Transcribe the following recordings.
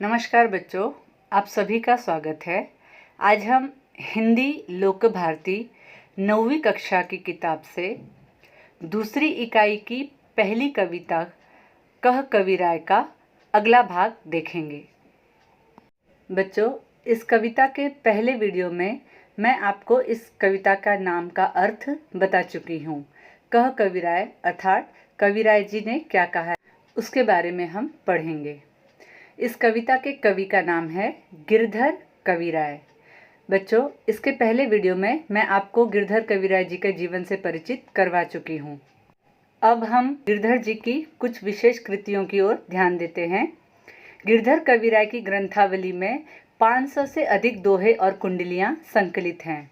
नमस्कार बच्चों, आप सभी का स्वागत है। आज हम हिंदी लोक भारती 9वीं कक्षा की किताब से दूसरी इकाई की पहली कविता कह कविराय का अगला भाग देखेंगे। बच्चों, इस कविता के पहले वीडियो में मैं आपको इस कविता का नाम का अर्थ बता चुकी हूँ। कह कविराय अर्थात कविराय जी ने क्या कहा है उसके बारे में हम पढ़ेंगे। इस कविता के कवि का नाम है गिरधर कविराय। बच्चों, इसके पहले वीडियो में मैं आपको गिरधर कविराय जी के जीवन से परिचित करवा चुकी हूँ। अब हम गिरधर जी की कुछ विशेष कृतियों की ओर ध्यान देते हैं। गिरधर कविराय की ग्रंथावली में 500 से अधिक दोहे और कुंडलियाँ संकलित हैं।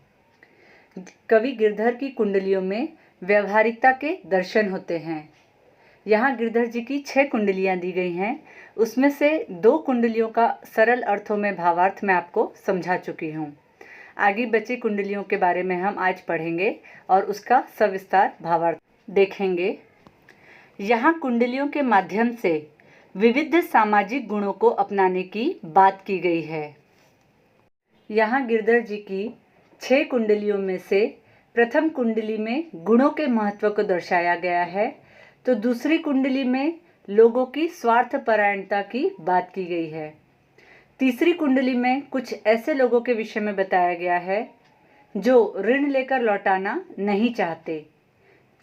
कवि गिरधर की कुंडलियों में व्यवहारिकता के दर्शन होते हैं। यहाँ गिरधर जी की 6 कुंडलियाँ दी गई हैं। उसमें से 2 कुंडलियों का सरल अर्थों में भावार्थ मैं आपको समझा चुकी हूँ। आगे बची कुंडलियों के बारे में हम आज पढ़ेंगे और उसका सविस्तार भावार्थ देखेंगे। यहाँ कुंडलियों के माध्यम से विविध सामाजिक गुणों को अपनाने की बात की गई है। यहाँ गिरधर जी की 6 कुंडलियों में से प्रथम कुंडली में गुणों के महत्व को दर्शाया गया है, तो दूसरी कुंडली में लोगों की स्वार्थपरायणता की बात की गई है। तीसरी कुंडली में कुछ ऐसे लोगों के विषय में बताया गया है जो ऋण लेकर लौटाना नहीं चाहते।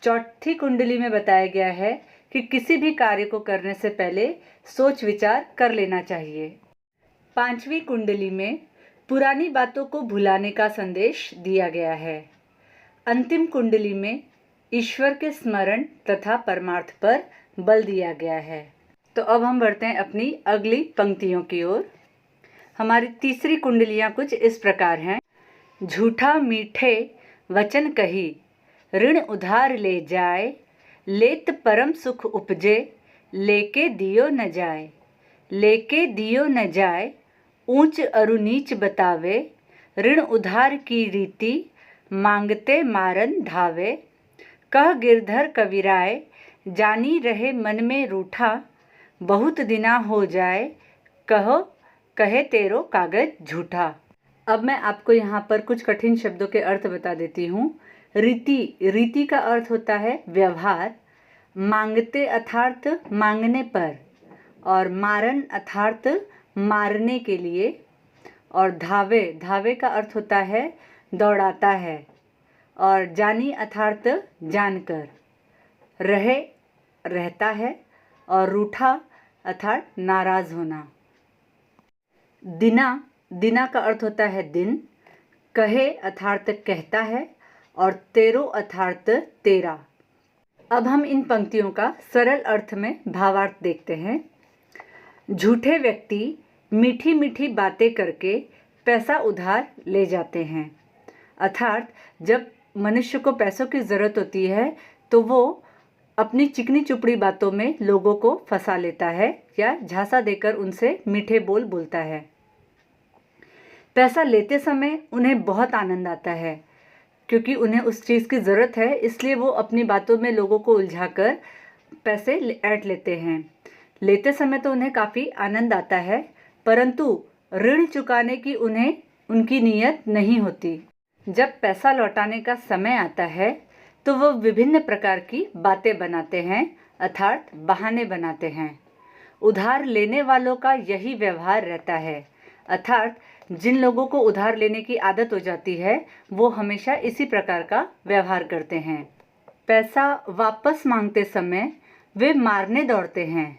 चौथी कुंडली में बताया गया है कि किसी भी कार्य को करने से पहले सोच विचार कर लेना चाहिए। पांचवी कुंडली में पुरानी बातों को भुलाने का संदेश दिया गया है। अंतिम कुंडली में ईश्वर के स्मरण तथा परमार्थ पर बल दिया गया है। तो अब हम बढ़ते हैं अपनी अगली पंक्तियों की ओर। हमारी तीसरी कुंडलियाँ कुछ इस प्रकार हैं। झूठा मीठे वचन कही, ऋण उधार ले जाए, लेत परम सुख उपजे, लेके दियो न जाए, लेके दियो न जाए, ऊंच अरु नीच बतावे, ऋण उधार की रीति, मांगते मारन धावे। कह गिरधर कविराय, जानी रहे मन में रूठा, बहुत दिना हो जाए, कहो कहे तेरो कागज झूठा। अब मैं आपको यहाँ पर कुछ कठिन शब्दों के अर्थ बता देती हूँ। रीति का अर्थ होता है व्यवहार, मांगते अर्थात मांगने पर, और मारन अर्थात मारने के लिए, और धावे का अर्थ होता है दौड़ाता है, और जानी अर्थात जानकर, रहता है, और रूठा अर्थात नाराज होना। दिना का अर्थ होता है दिन, कहे अर्थात कहता है, और तेरो अर्थात तेरा। अब हम इन पंक्तियों का सरल अर्थ में भावार्थ देखते हैं। झूठे व्यक्ति मीठी मीठी बातें करके पैसा उधार ले जाते हैं, अर्थात जब मनुष्य को पैसों की ज़रूरत होती है तो वो अपनी चिकनी चुपड़ी बातों में लोगों को फंसा लेता है या झांसा देकर उनसे मीठे बोल बोलता है। पैसा लेते समय उन्हें बहुत आनंद आता है क्योंकि उन्हें उस चीज़ की ज़रूरत है, इसलिए वो अपनी बातों में लोगों को उलझाकर पैसे ऐंठ लेते हैं। लेते समय तो उन्हें काफ़ी आनंद आता है, परंतु ऋण चुकाने की उन्हें उनकी नीयत नहीं होती। जब पैसा लौटाने का समय आता है तो वो विभिन्न प्रकार की बातें बनाते हैं, अर्थात बहाने बनाते हैं। उधार लेने वालों का यही व्यवहार रहता है, अर्थात जिन लोगों को उधार लेने की आदत हो जाती है वो हमेशा इसी प्रकार का व्यवहार करते हैं। पैसा वापस मांगते समय वे मारने दौड़ते हैं।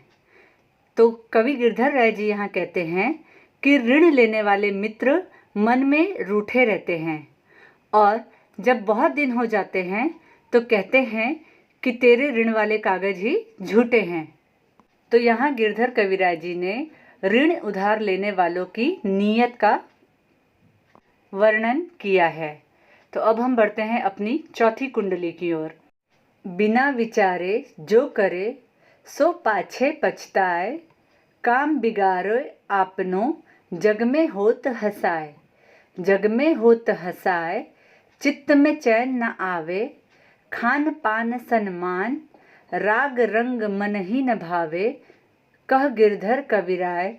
तो कवि गिरधर राय जी यहाँ कहते हैं कि ऋण लेने वाले मित्र मन में रूठे रहते हैं, और जब बहुत दिन हो जाते हैं तो कहते हैं कि तेरे ऋण वाले कागज ही झूठे हैं। तो यहाँ गिरधर कविराय जी ने ऋण उधार लेने वालों की नीयत का वर्णन किया है। तो अब हम बढ़ते हैं अपनी चौथी कुंडली की ओर। बिना विचारे जो करे सो पाछे पछताए, काम बिगाड़ो आपनो जग में होत हसाए, जग में होत हसाए, चित्त में चैन न आवे, खान पान सन्मान, राग रंग मन ही न भावे। कह गिरधर कविराय,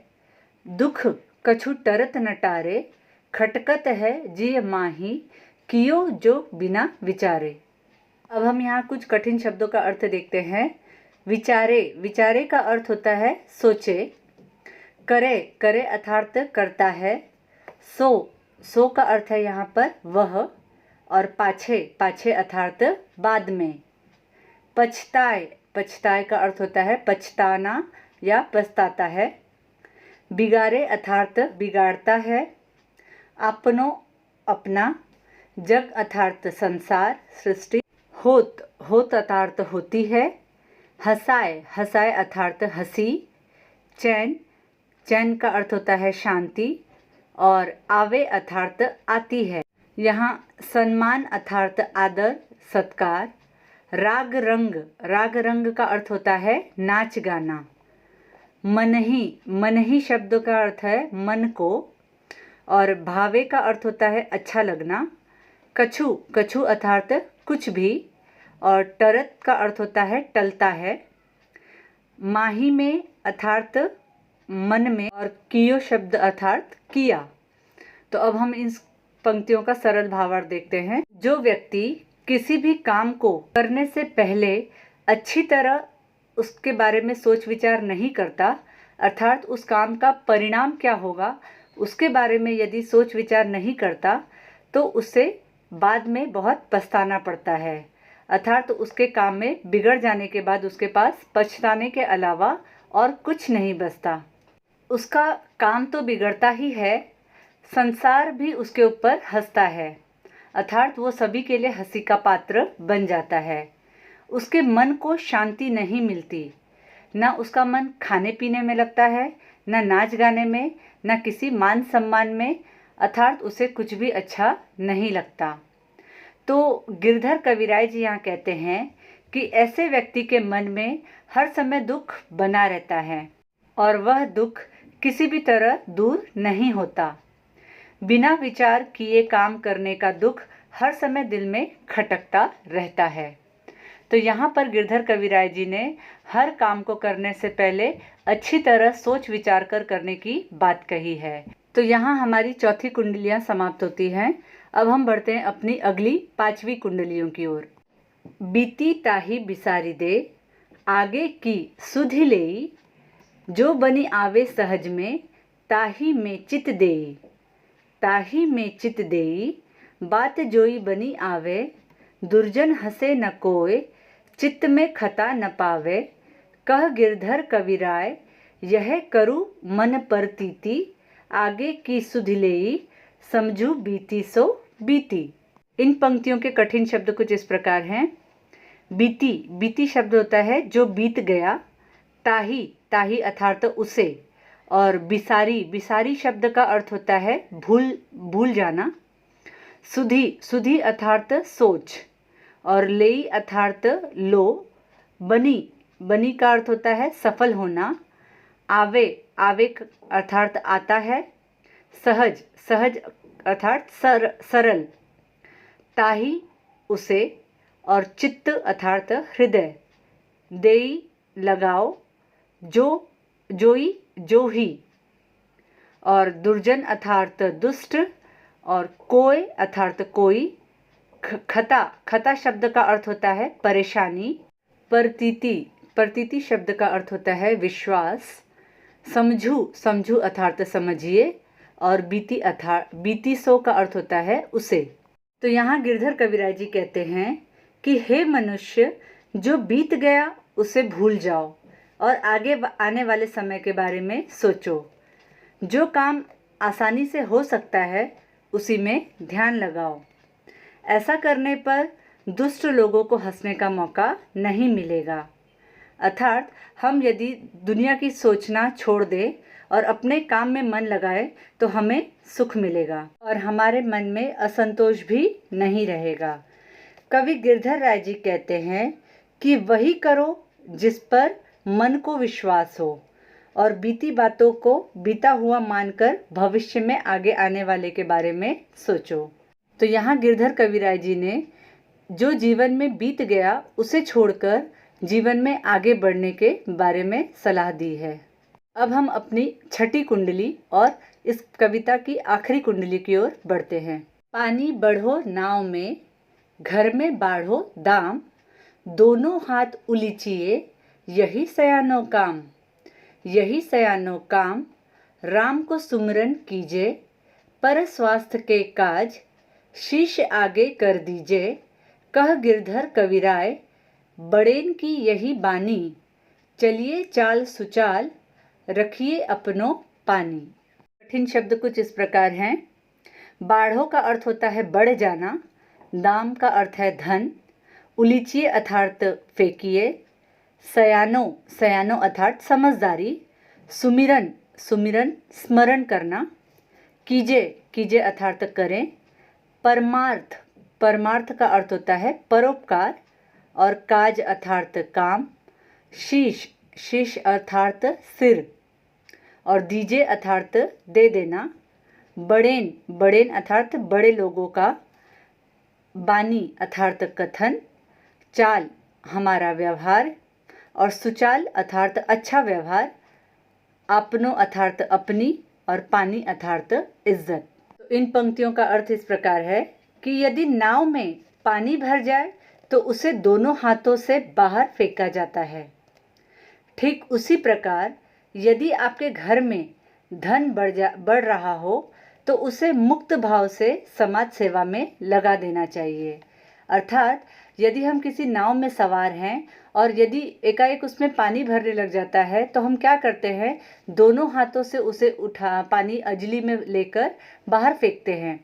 दुख कछु टरत न टारे, खटकत है जिय माही, कियो जो बिना विचारे। अब हम यहाँ कुछ कठिन शब्दों का अर्थ देखते हैं। विचारे, विचारे का अर्थ होता है सोचे। करे, करे अर्थात करता है। सो, सो का अर्थ है यहाँ पर वह। और पाछे, पाछे अर्थात बाद में। पछताए, पछताए का अर्थ होता है पछताना या पछताता है। बिगारे अर्थात बिगाड़ता है। अपनो, अपना। जग अर्थात संसार, सृष्टि। होत, होत अर्थात होती है। हंसाए, हंसाए अर्थात हंसी। चैन, चैन का अर्थ होता है शांति। और आवे अर्थात आती है। यहाँ सम्मान अर्थात आदर, सत्कार। राग रंग, राग रंग का अर्थ होता है नाच गाना। मनही, मनही शब्द का अर्थ है मन को। और भावे का अर्थ होता है अच्छा लगना। कछु, कछु अर्थात कुछ भी। और टरत का अर्थ होता है टलता है। माही में अर्थात मन में। और कियो शब्द अर्थात किया। तो अब हम इन पंक्तियों का सरल भावार्थ देखते हैं। जो व्यक्ति किसी भी काम को करने से पहले अच्छी तरह उसके बारे में सोच विचार नहीं करता, अर्थात उस काम का परिणाम क्या होगा उसके बारे में यदि सोच विचार नहीं करता, तो उसे बाद में बहुत पछताना पड़ता है। अर्थात उसके काम में बिगड़ जाने के बाद उसके पास पछताने के अलावा और कुछ नहीं बचता। उसका काम तो बिगड़ता ही है, संसार भी उसके ऊपर हंसता है। अर्थात वो सभी के लिए हंसी का पात्र बन जाता है। उसके मन को शांति नहीं मिलती। न उसका मन खाने पीने में लगता है, न नाच गाने में, न किसी मान सम्मान में। अर्थात उसे कुछ भी अच्छा नहीं लगता। तो गिरधर कविराय जी यहाँ कहते हैं कि ऐसे व्यक्ति के मन में हर समय दुख बना रहता है और वह दुख किसी भी तरह दूर नहीं होता। बिना विचार किए काम करने का दुख हर समय दिल में खटकता रहता है। तो यहाँ पर गिरधर कविराय जी ने हर काम को करने से पहले अच्छी तरह सोच विचार कर करने की बात कही है। तो यहाँ हमारी चौथी कुंडलियाँ समाप्त होती हैं। अब हम बढ़ते हैं अपनी अगली 5वीं कुंडलियों की ओर। बीती ताही बिसारी दे, आगे की सुधि लेई, जो बनी आवे सहज में, ताही में चित देई। ताही में चित देई, बात जोई बनी आवे, दुर्जन हंसे न कोय, चित्त में खता न पावे। कह गिरधर कविराय, यह करु मन परतीति, आगे की सुधि लेई, समझू बीती सो बीती। इन पंक्तियों के कठिन शब्द कुछ इस प्रकार हैं। बीती, बीती शब्द होता है जो बीत गया। ताही, ताही अर्थात उसे। और बिसारी, बिसारी शब्द का अर्थ होता है भूल, भूल जाना। सुधि, सुधि अर्थात सोच। और लेई अर्थात लो। बनी, बनी का अर्थ होता है सफल होना। आवे, आवे अर्थात आता है। सहज, सहज अर्थात सरल। ताही उसे। और चित्त अर्थात हृदय। देई लगाओ। जो, जोई जो ही। और दुर्जन अर्थात दुष्ट। और कोय अर्थात कोई। खता, खता शब्द का अर्थ होता है परेशानी। प्रतीति, प्रतीति शब्द का अर्थ होता है विश्वास। समझू, समझू अर्थात समझिए। और बीती अर्थात बीती सो का अर्थ होता है उसे। तो यहाँ गिरधर कविराय जी कहते हैं कि हे मनुष्य, जो बीत गया उसे भूल जाओ और आगे आने वाले समय के बारे में सोचो। जो काम आसानी से हो सकता है उसी में ध्यान लगाओ। ऐसा करने पर दुष्ट लोगों को हंसने का मौका नहीं मिलेगा। अर्थात हम यदि दुनिया की सोचना छोड़ दें और अपने काम में मन लगाए तो हमें सुख मिलेगा और हमारे मन में असंतोष भी नहीं रहेगा। कवि गिरधर राय जी कहते हैं कि वही करो जिस पर मन को विश्वास हो और बीती बातों को बीता हुआ मानकर भविष्य में आगे आने वाले के बारे में सोचो। तो यहाँ गिरधर कविराय जी ने जो जीवन में बीत गया उसे छोड़कर जीवन में आगे बढ़ने के बारे में सलाह दी है। अब हम अपनी छठी कुंडली और इस कविता की आखिरी कुंडली की ओर बढ़ते हैं। पानी बढ़ो नाव में, घर में बाढ़ो दाम, दोनों हाथ उलीचिए, यही सयानो काम, यही सयानो काम, राम को सुमिरन कीजिए, पर स्वास्थ्य के काज, शीश आगे कर दीजिए, कह गिरधर कविराय, बड़ेन की यही बानी, चलिए चाल सुचाल, रखिए अपनों पानी। कठिन शब्द कुछ इस प्रकार हैं। बाढ़ों का अर्थ होता है बढ़ जाना, दाम का अर्थ है धन, उलीचिए अर्थात फेंकिए, सयानो सयानो अर्थात समझदारी, सुमिरन सुमिरन स्मरण करना, कीजे कीजे अर्थात करें, परमार्थ परमार्थ का अर्थ होता है परोपकार, और काज अर्थात काम, शीश शीश अर्थात सिर, और दीजे अर्थात दे देना, बड़ेन बड़ेन अर्थात बड़े लोगों का, बानी अर्थात कथन, चाल हमारा व्यवहार, और सुचाल अर्थात अच्छा व्यवहार, अपनों अर्थात अपनी, और पानी अर्थात इज्जत। तो इन पंक्तियों का अर्थ इस प्रकार है कि यदि नाव में पानी भर जाए तो उसे दोनों हाथों से बाहर फेंका जाता है। ठीक उसी प्रकार यदि आपके घर में धन बढ़ रहा हो तो उसे मुक्त भाव से समाज सेवा में लगा देना चाहिए। अर्थात यदि हम किसी नाव में सवार हैं और यदि एकाएक उसमें पानी भरने लग जाता है तो हम क्या करते हैं, दोनों हाथों से उसे उठा पानी अजली में लेकर बाहर फेंकते हैं।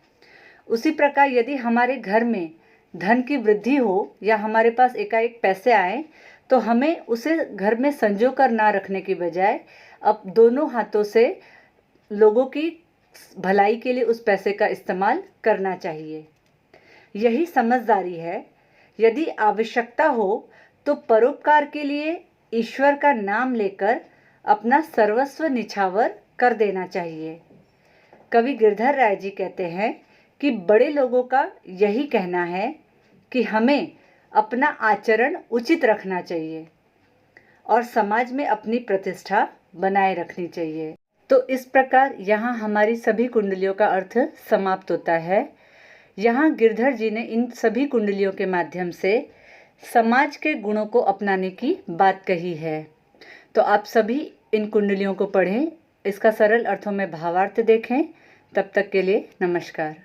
उसी प्रकार यदि हमारे घर में धन की वृद्धि हो या हमारे पास एकाएक पैसे आए तो हमें उसे घर में संजो कर ना रखने की बजाय अब दोनों हाथों से लोगों की भलाई के लिए उस पैसे का इस्तेमाल करना चाहिए। यही समझदारी है। यदि आवश्यकता हो तो परोपकार के लिए ईश्वर का नाम लेकर अपना सर्वस्व निछावर कर देना चाहिए। कवि गिरधर राय जी कहते हैं कि बड़े लोगों का यही कहना है कि हमें अपना आचरण उचित रखना चाहिए और समाज में अपनी प्रतिष्ठा बनाए रखनी चाहिए। तो इस प्रकार यहाँ हमारी सभी कुंडलियों का अर्थ समाप्त होता है। यहाँ गिरधर जी ने इन सभी कुंडलियों के माध्यम से समाज के गुणों को अपनाने की बात कही है। तो आप सभी इन कुंडलियों को पढ़ें, इसका सरल अर्थों में भावार्थ देखें। तब तक के लिए नमस्कार।